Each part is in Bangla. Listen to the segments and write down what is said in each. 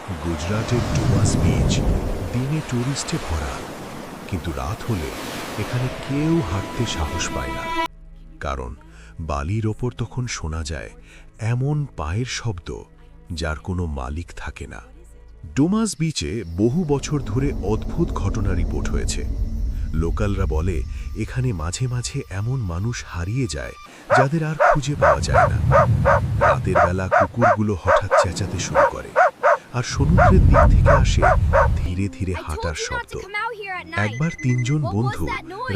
গুজরাটের ডুমাস বিচ দিনে টুরিস্টে ভরা, কিন্তু রাত হলে এখানে কেউ হাঁটতে সাহস পায় না। কারণ বালির ওপর তখন শোনা যায় এমন পায়ের শব্দ যার কোনো মালিক থাকে না। ডুমাস বিচে বহু বছর ধরে অদ্ভুত ঘটনা রিপোর্ট হয়েছে। লোকালরা বলে এখানে মাঝে মাঝে এমন মানুষ হারিয়ে যায় যাদের আর খুঁজে পাওয়া যায় না। রাতের বেলা কুকুরগুলো হঠাৎ চেঁচাতে শুরু করে, আর সমুদ্রের দিক থেকে আসে ধীরে ধীরে হাঁটার শব্দ। একবার ৩ জন বন্ধু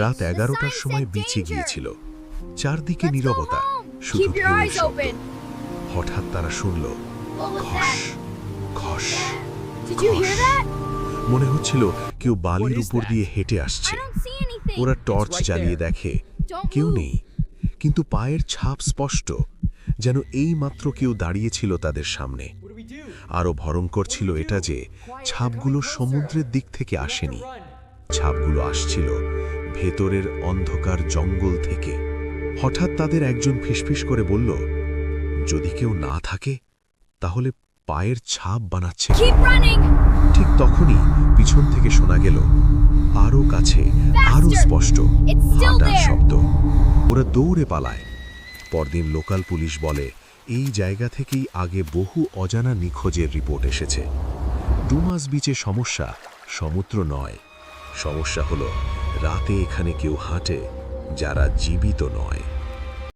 রাত ১১টার সময় বিচে গিয়েছিল। চারদিকে নীরবতা, শুধু ঢেউয়ের শব্দ। হঠাৎ তারা শুনল খস খস খস। মনে হচ্ছিল কেউ বালির উপর দিয়ে হেঁটে আসছে। ওরা টর্চ জ্বালিয়ে দেখে কেউ নেই, কিন্তু পায়ের ছাপ স্পষ্ট, যেন এই মাত্র কেউ দাঁড়িয়েছিল তাদের সামনে। আরও ভয়ঙ্কর ছিল এটা যে ছাপগুলো সমুদ্রের দিক থেকে আসেনি, ছাপগুলো আসছিল ভেতরের অন্ধকার জঙ্গল থেকে। হঠাৎ তাদের একজন ফিসফিস করে বলল, যদি কেউ না থাকে তাহলে পায়ের ছাপ বানাচ্ছে। ঠিক তখনই পিছন থেকে শোনা গেল আরো কাছে, আরো স্পষ্ট হাঁটার শব্দ। ওরা দৌড়ে পালায়। পরদিন লোকাল পুলিশ বলে এই জায়গা থেকেই আগে বহু অজানা নিখোঁজের রিপোর্ট এসেছে। ডুমাস বিচে সমস্যা সমুদ্র নয়, সমস্যা হলো রাতে এখানে কেউ হাঁটে যারা জীবিত নয়।